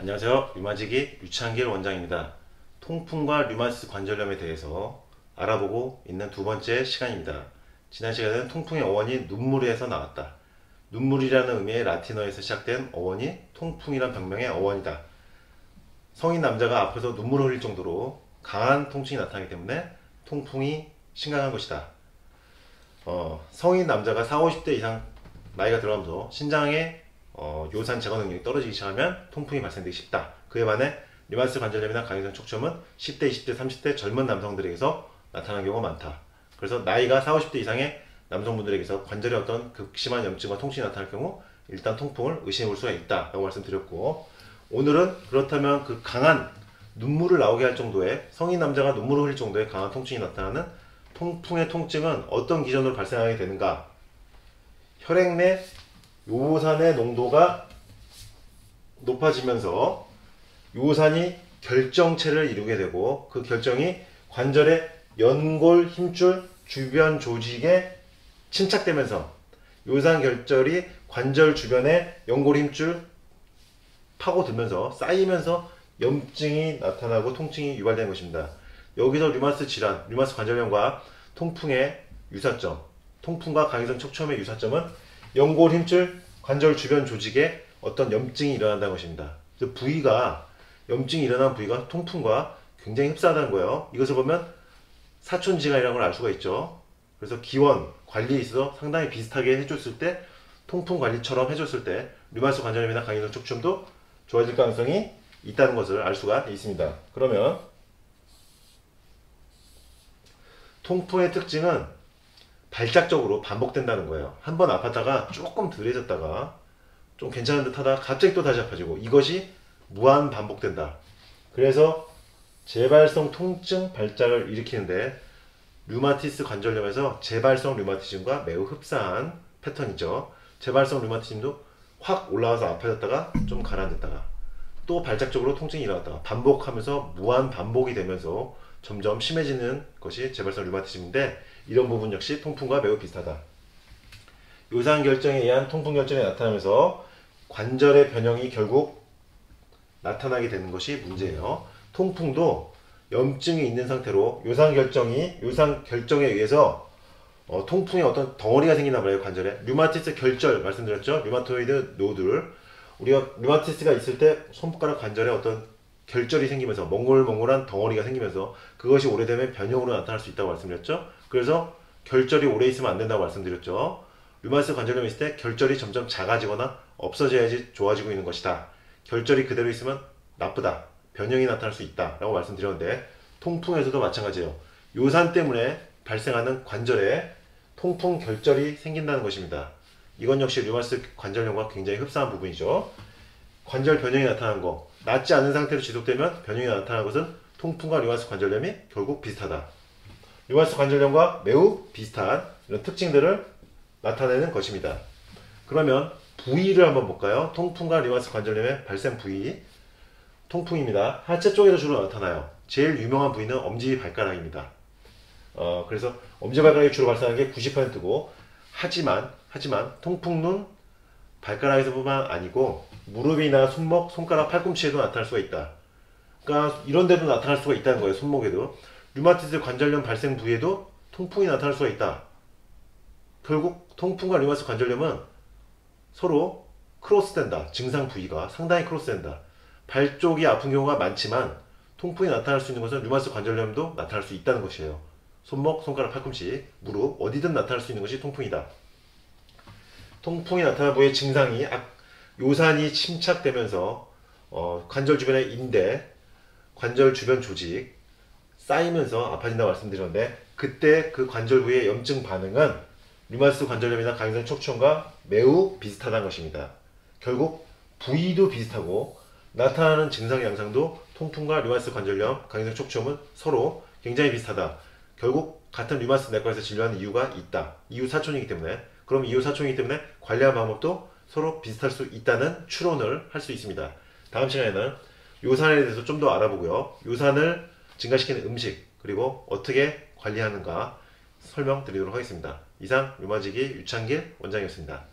안녕하세요. 류마지기 유창길 원장입니다. 통풍과 류마티스 관절염에 대해서 알아보고 있는 두 번째 시간입니다. 지난 시간에는 통풍의 어원이 눈물에서 나왔다. 눈물이라는 의미의 라틴어에서 시작된 어원이 통풍이란 병명의 어원이다. 성인 남자가 아파서 눈물을 흘릴 정도로 강한 통증이 나타나기 때문에 통풍이 심각한 것이다. 성인 남자가 40, 50대 이상 나이가 들어가면서 신장의 요산 제거 능력이 떨어지기 시작하면 통풍이 발생되기 쉽다. 그에 반해 류마티스 관절염이나 강인성 척추염은 10대, 20대, 30대 젊은 남성들에게서 나타나는 경우가 많다. 그래서 나이가 40, 50대 이상의 남성분들에게서 관절에 어떤 극심한 염증과 통증이 나타날 경우 일단 통풍을 의심해 볼 수가 있다 라고 말씀드렸고, 오늘은 그렇다면 그 강한 눈물을 나오게 할 정도의, 성인 남자가 눈물을 흘릴 정도의 강한 통증이 나타나는 통풍의 통증은 어떤 기전으로 발생하게 되는가. 혈액 내 요산의 농도가 높아지면서 요산이 결정체를 이루게 되고, 그 결정이 관절의 연골 힘줄 주변 조직에 침착되면서 요산 결절이 관절 주변의 연골 힘줄 파고들면서 쌓이면서 염증이 나타나고 통증이 유발되는 것입니다. 여기서 류마티스 질환, 류마티스 관절염과 통풍의 유사점, 통풍과 강인성 척추염의 유사점은 연골 힘줄 관절 주변 조직에 어떤 염증이 일어난다는 것입니다. 부위가, 염증이 일어난 부위가 통풍과 굉장히 흡사하다는 거예요. 이것을 보면 사촌지간이라는 걸 알 수가 있죠. 그래서 기원, 관리에 있어서 상당히 비슷하게 해줬을 때, 통풍 관리처럼 해줬을 때 류마티스 관절염이나 강인성 척추염도 좋아질 가능성이 있다는 것을 알 수가 있습니다. 그러면 통풍의 특징은 발작적으로 반복된다는 거예요. 한번 아팠다가 조금 덜해졌다가 좀 괜찮은 듯 하다가 갑자기 또 다시 아파지고, 이것이 무한 반복된다. 그래서 재발성 통증 발작을 일으키는데 류마티스 관절염에서 재발성 류마티즘과 매우 흡사한 패턴이죠. 재발성 류마티즘도 확 올라와서 아파졌다가 좀 가라앉았다가 또 발작적으로 통증이 일어났다가 반복하면서 무한 반복이 되면서 점점 심해지는 것이 재발성 류마티즘인데, 이런 부분 역시 통풍과 매우 비슷하다. 요산 결정에 의한 통풍 결정이 나타나면서 관절의 변형이 결국 나타나게 되는 것이 문제예요. 통풍도 염증이 있는 상태로 요산 결정에 의해서 통풍의 어떤 덩어리가 생긴단 말이에요. 관절에 류마티스 결절 말씀드렸죠. 류마토이드 노들, 우리가 류마티스가 있을 때 손가락 관절에 어떤 결절이 생기면서 몽골몽골한 덩어리가 생기면서 그것이 오래되면 변형으로 나타날 수 있다고 말씀드렸죠. 그래서 결절이 오래 있으면 안 된다고 말씀드렸죠. 류마티스 관절염이 있을 때 결절이 점점 작아지거나 없어져야지 좋아지고 있는 것이다. 결절이 그대로 있으면 나쁘다, 변형이 나타날 수 있다 라고 말씀드렸는데, 통풍에서도 마찬가지예요. 요산 때문에 발생하는 관절에 통풍 결절이 생긴다는 것입니다. 이건 역시 류마티스 관절염과 굉장히 흡사한 부분이죠. 관절 변형이 나타나는 거, 낫지 않은 상태로 지속되면 변형이 나타나는 것은 통풍과 류마티스 관절염이 결국 비슷하다. 류마티스 관절염과 매우 비슷한 이런 특징들을 나타내는 것입니다. 그러면 부위를 한번 볼까요? 통풍과 류마티스 관절염의 발생 부위, 통풍입니다. 하체 쪽에서 주로 나타나요. 제일 유명한 부위는 엄지발가락입니다. 그래서 엄지발가락이 주로 발생하는 게 90%고, 하지만 통풍은 발가락에서뿐만 아니고 무릎이나 손목, 손가락, 팔꿈치에도 나타날 수가 있다. 그러니까 이런 데도 나타날 수가 있다는 거예요. 손목에도. 류마티스 관절염 발생 부위에도 통풍이 나타날 수가 있다. 결국 통풍과 류마티스 관절염은 서로 크로스된다. 증상 부위가 상당히 크로스된다. 발 쪽이 아픈 경우가 많지만 통풍이 나타날 수 있는 것은 류마티스 관절염도 나타날 수 있다는 것이에요. 손목, 손가락, 팔꿈치, 무릎 어디든 나타날 수 있는 것이 통풍이다. 통풍이 나타난 부위의 증상이 요산이 침착되면서 관절 주변의 인대, 관절 주변 조직 쌓이면서 아파진다고 말씀드렸는데, 그때 그 관절 부위의 염증 반응은 류마티스 관절염이나 강인성 척추염과 매우 비슷하다는 것입니다. 결국 부위도 비슷하고 나타나는 증상 양상도 통풍과 류마티스 관절염, 강인성 척추염은 서로 굉장히 비슷하다. 결국 같은 류마티스 내과에서 진료하는 이유가 있다. 이유 사촌이기 때문에. 그럼 이유 사촌이기 때문에 관리하는 방법도 서로 비슷할 수 있다는 추론을 할 수 있습니다. 다음 시간에는 요산에 대해서 좀 더 알아보고요. 요산을 증가시키는 음식, 그리고 어떻게 관리하는가 설명드리도록 하겠습니다. 이상 류마지기 유창길 원장이었습니다.